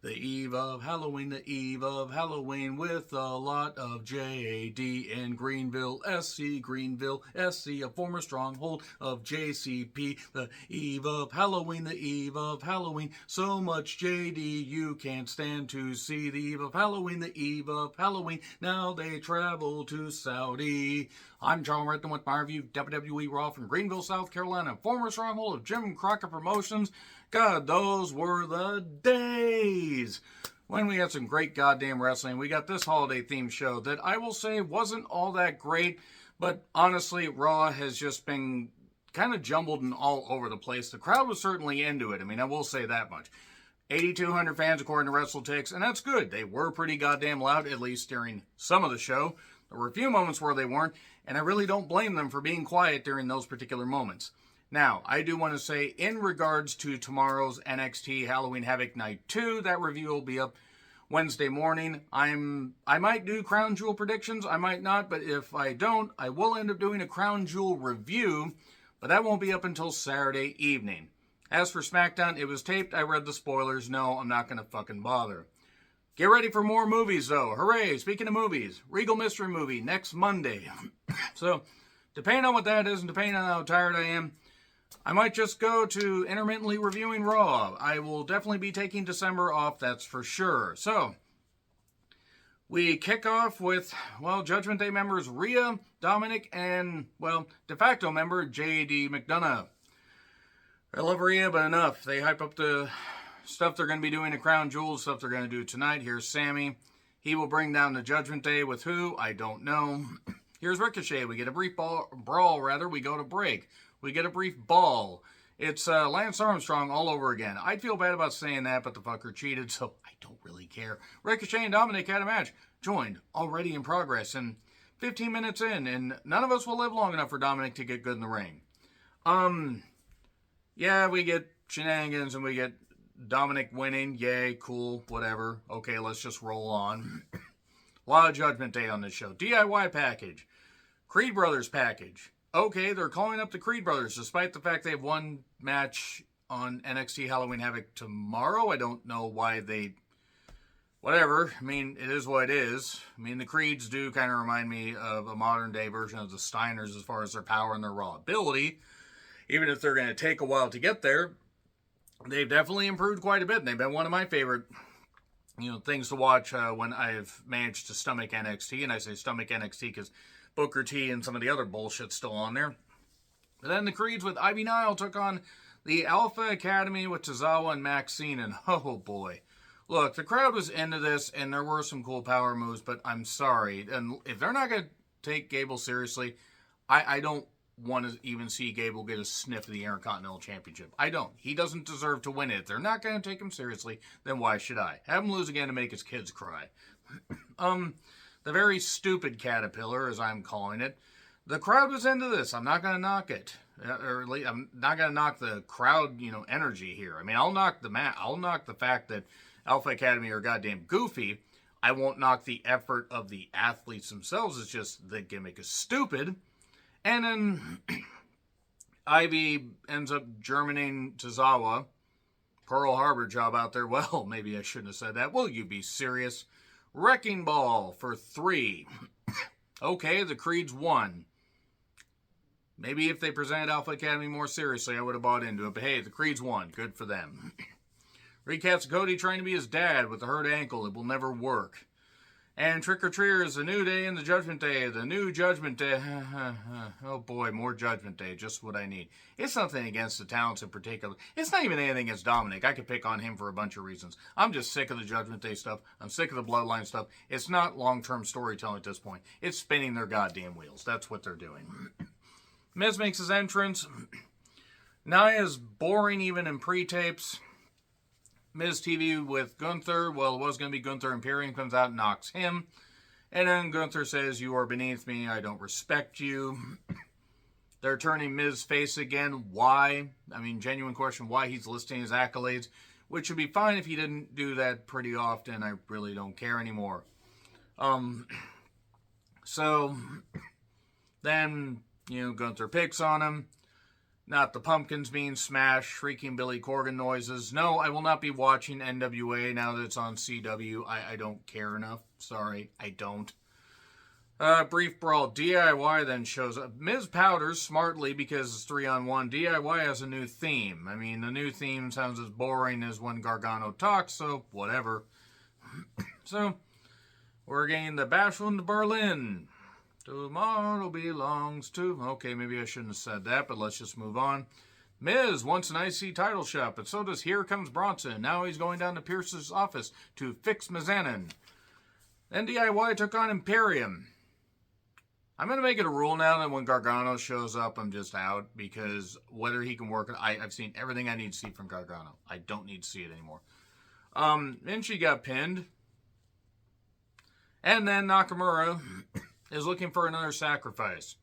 The eve of Halloween, the eve of Halloween, with a lot of JD in Greenville, SC, Greenville, SC, a former stronghold of JCP. The eve of Halloween, the eve of Halloween, so much JD you can't stand to see. The eve of Halloween, the eve of Halloween, now they travel to Saudi. I'm John Redden with my review of WWE Raw from Greenville, South Carolina, former stronghold of Jim Crockett Promotions. God, those were the days when we had some great goddamn wrestling. We got this holiday themed show that I will say wasn't all that great, but honestly, Raw has just been kind of jumbled and all over the place. The crowd was certainly into it. I mean, I will say that much. 8,200 fans according to WrestleTix, and that's good. They were pretty goddamn loud, at least during some of the show. There were a few moments where they weren't, and I really don't blame them for being quiet during those particular moments. Now, I do want to say, in regards to tomorrow's NXT Halloween Havoc Night 2, that review will be up Wednesday morning. I might do Crown Jewel predictions, I might not, but if I don't, I will end up doing a Crown Jewel review, but that won't be up until Saturday evening. As for SmackDown, it was taped, I read the spoilers, no, I'm not going to fucking bother. Get ready for more movies, though. Hooray, speaking of movies, Regal Mystery Movie next Monday. So, depending on what that is and depending on how tired I am, I might just go to intermittently reviewing Raw. I will definitely be taking December off, that's for sure. So, we kick off with, well, Judgment Day members Rhea, Dominic, and, well, de facto member J.D. McDonough. I love Rhea, but enough. They hype up the stuff they're going to be doing at Crown Jewel, stuff they're going to do tonight. Here's Sammy. He will bring down the Judgment Day with who? I don't know. Here's Ricochet. We get a brief brawl, we go to break. We get a brief ball. It's Lance Armstrong all over again. I'd feel bad about saying that, but the fucker cheated, so I don't really care. Ricochet and Dominic had a match. Joined. Already in progress. And 15 minutes in, and none of us will live long enough for Dominic to get good in the ring. Yeah, we get shenanigans and we get Dominic winning. Yay, cool, whatever. Okay, let's just roll on. A lot of Judgment Day on this show. DIY package. Creed Brothers package. Okay, they're calling up the Creed Brothers, despite the fact they have one match on NXT Halloween Havoc tomorrow. I don't know why they... Whatever. I mean, it is what it is. I mean, the Creeds do kind of remind me of a modern-day version of the Steiners as far as their power and their raw ability. Even if they're going to take a while to get there, they've definitely improved quite a bit. And they've been one of my favorite, things to watch when I've managed to stomach NXT. And I say stomach NXT because Booker T and some of the other bullshit's still on there. But then the Creeds with Ivy Nile took on the Alpha Academy with Tozawa and Maxine. And oh boy. Look, the crowd was into this and there were some cool power moves, but I'm sorry. And if they're not going to take Gable seriously, I don't want to even see Gable get a sniff of the Intercontinental Championship. I don't. He doesn't deserve to win it. If they're not going to take him seriously, then why should I? Have him lose again to make his kids cry. The very stupid Caterpillar, as I'm calling it. The crowd was into this. I'm not going to knock it. Or at least I'm not going to knock the crowd, energy here. I mean, I'll knock the fact that Alpha Academy are goddamn goofy. I won't knock the effort of the athletes themselves. It's just the gimmick is stupid. And then Ivy ends up Germaning Tozawa. Pearl Harbor job out there. Well, maybe I shouldn't have said that. Will you be serious? Wrecking Ball for 3. Okay, the Creeds won. Maybe if they presented Alpha Academy more seriously, I would have bought into it. But hey, the Creeds won. Good for them. Recaps Cody trying to be his dad with a hurt ankle. It will never work. And Trick or Treaters, the New Day and the Judgment Day. The new Judgment Day. Oh boy, more Judgment Day. Just what I need. It's nothing against the talents in particular. It's not even anything against Dominic. I could pick on him for a bunch of reasons. I'm just sick of the Judgment Day stuff. I'm sick of the Bloodline stuff. It's not long-term storytelling at this point. It's spinning their goddamn wheels. That's what they're doing. Miz makes his entrance. Nia's boring even in pre-tapes. Miz TV with Gunther. Well, it was going to be Gunther. Imperium comes out and knocks him. And then Gunther says, "You are beneath me. I don't respect you." They're turning Miz face again. Why? I mean, genuine question. Why he's listing his accolades. Which would be fine if he didn't do that pretty often. I really don't care anymore. So, then, Gunther picks on him. Not the pumpkins being smashed, shrieking Billy Corgan noises. No, I will not be watching NWA now that it's on CW. I don't care enough. Sorry, I don't. Brief brawl. DIY then shows up. Ms. Powders, smartly, because it's 3-on-1, DIY has a new theme. I mean, the new theme sounds as boring as when Gargano talks, so whatever. So, we're getting the Bashland to Berlin. Tomorrow belongs to... Okay, maybe I shouldn't have said that, but let's just move on. Miz wants an IC title shot, but so does Here Comes Bronson. Now he's going down to Pierce's office to fix Mizanin. Then DIY took on Imperium. I'm going to make it a rule now that when Gargano shows up, I'm just out, because whether he can work... I've seen everything I need to see from Gargano. I don't need to see it anymore. Then she got pinned. And then Nakamura is looking for another sacrifice.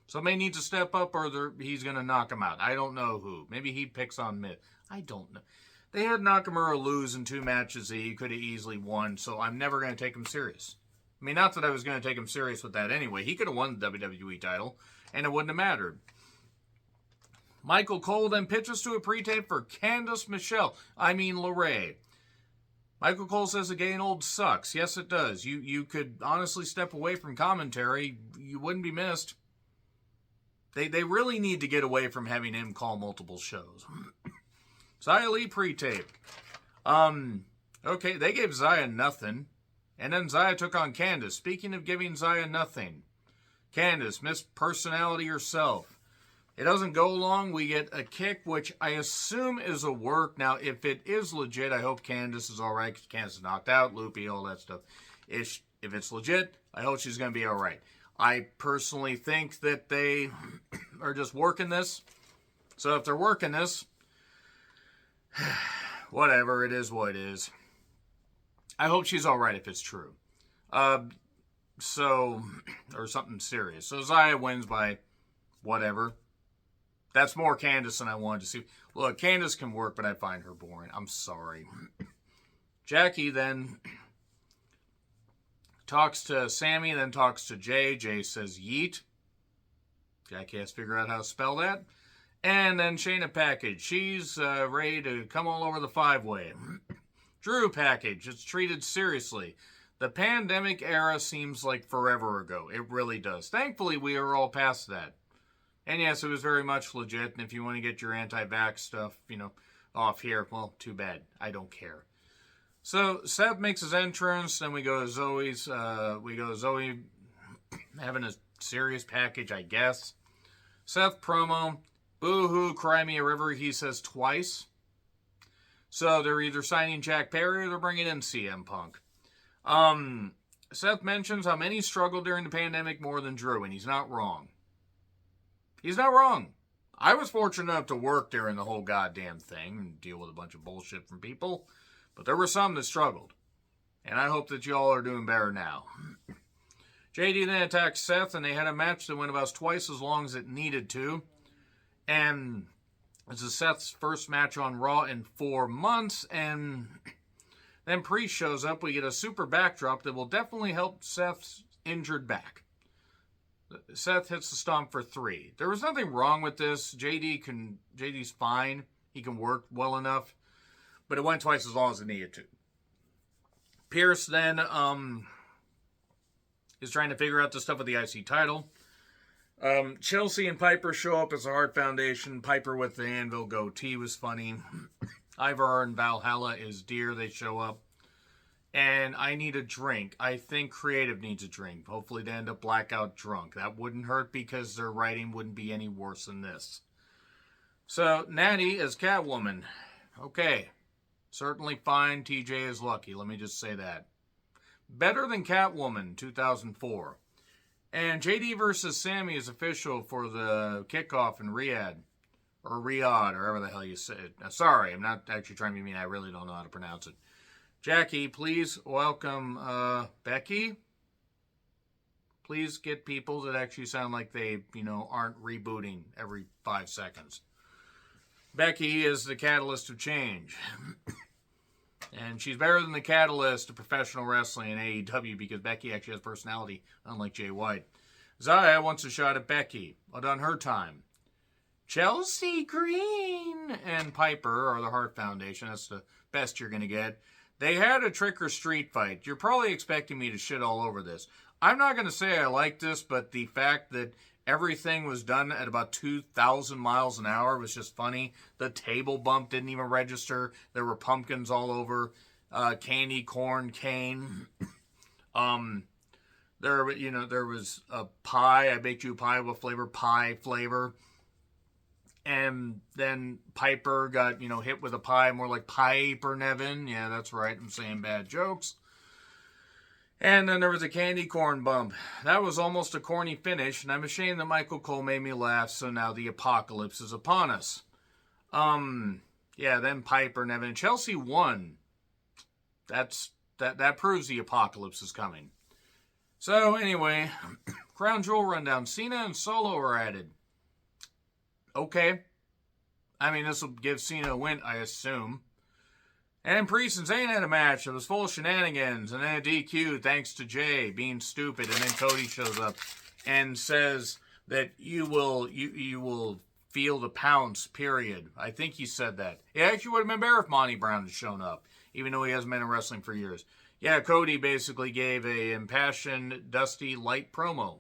Somebody needs to step up or he's going to knock him out. I don't know who. Maybe he picks on Miz. I don't know. They had Nakamura lose in 2 matches that he could have easily won, so I'm never going to take him serious. I mean, not that I was going to take him serious with that anyway. He could have won the WWE title, and it wouldn't have mattered. Michael Cole then pitches to a pre-tape for Candice LeRae. Michael Cole says the getting old sucks. Yes, it does. You could honestly step away from commentary. You wouldn't be missed. They really need to get away from having him call multiple shows. Xia Li pre-tape. Okay, they gave Xia nothing. And then Xia took on Candice. Speaking of giving Xia nothing. Candice, Miss Personality herself. It doesn't go long. We get a kick, which I assume is a work. Now, if it is legit, I hope Candice is alright, because Candice is knocked out, loopy, all that stuff. If it's legit, I hope she's going to be alright. I personally think that they are just working this. So if they're working this, whatever, it is what it is. I hope she's alright if it's true. Or something serious. So Xia wins by whatever. That's more Candice than I wanted to see. Look, Candice can work, but I find her boring. I'm sorry. Jackie then talks to Sammy, then talks to Jay. Jay says yeet. Jackie has to figure out how to spell that. And then Shayna Package. She's ready to come all over the 5-way. Drew Package. It's treated seriously. The pandemic era seems like forever ago. It really does. Thankfully, we are all past that. And yes, it was very much legit. And if you want to get your anti-vax stuff, off here, well, too bad. I don't care. So Seth makes his entrance. Then we go to Zoe's. Zoe having a serious package, I guess. Seth promo. Boo-hoo, cry me a river, he says twice. So they're either signing Jack Perry or they're bringing in CM Punk. Seth mentions how many struggled during the pandemic more than Drew, and he's not wrong. He's not wrong. I was fortunate enough to work during the whole goddamn thing and deal with a bunch of bullshit from people, but there were some that struggled. And I hope that y'all are doing better now. JD then attacks Seth, and they had a match that went about twice as long as it needed to. And this is Seth's first match on Raw in 4 months, and then Priest shows up. We get a super backdrop that will definitely help Seth's injured back. Seth hits the stomp for 3. There was nothing wrong with this. JD's fine. He can work well enough. But it went twice as long as it needed to. Pierce then is trying to figure out the stuff with the IC title. Chelsea and Piper show up as the Hart Foundation. Piper with the anvil goatee was funny. Ivar and Valhalla is dear. They show up. And I need a drink. I think Creative needs a drink. Hopefully they end up blackout drunk. That wouldn't hurt because their writing wouldn't be any worse than this. So, Natty as Catwoman. Okay. Certainly fine. TJ is lucky. Let me just say that. Better than Catwoman 2004. And JD versus Sammy is official for the kickoff in Riyadh. Or Riyadh, or however the hell you say it. Sorry, I'm not actually trying to be mean. I really don't know how to pronounce it. Jackie, please welcome Becky. Please get people that actually sound like they, aren't rebooting every 5 seconds. Becky is the catalyst of change. And she's better than the catalyst of professional wrestling in AEW because Becky actually has personality, unlike Jay White. Xia wants a shot at Becky, but on her time. Chelsea Green and Piper are the Hart Foundation. That's the best you're going to get. They had a trick or street fight. You're probably expecting me to shit all over this. I'm not going to say I like this, but the fact that everything was done at about 2,000 miles an hour was just funny. The table bump didn't even register. There were pumpkins all over. Candy corn cane. There was a pie. I baked you a pie with pie flavor. And then Piper got, hit with a pie, more like Piper Nevin. Yeah, that's right. I'm saying bad jokes. And then there was a candy corn bump. That was almost a corny finish, and I'm ashamed that Michael Cole made me laugh, so now the apocalypse is upon us. Then Piper Nevin. Chelsea won. That proves the apocalypse is coming. So, anyway, Crown Jewel rundown. Cena and Solo are added. Okay. I mean, this will give Cena a win, I assume. And Priest and Zayn had a match that was full of shenanigans. And then a DQ thanks to Jay being stupid. And then Cody shows up and says that you will feel the pounce, period. I think he said that. It actually would have been better if Monty Brown had shown up, even though he hasn't been in wrestling for years. Yeah, Cody basically gave a impassioned, dusty, light promo.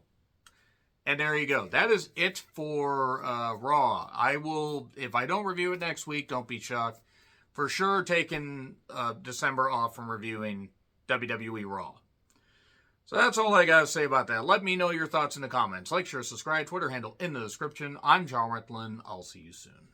And there you go. That is it for Raw. I will, if I don't review it next week, don't be shocked. For sure taking December off from reviewing WWE Raw. So that's all I got to say about that. Let me know your thoughts in the comments. Like, share, subscribe, Twitter handle in the description. I'm John Ritlin. I'll see you soon.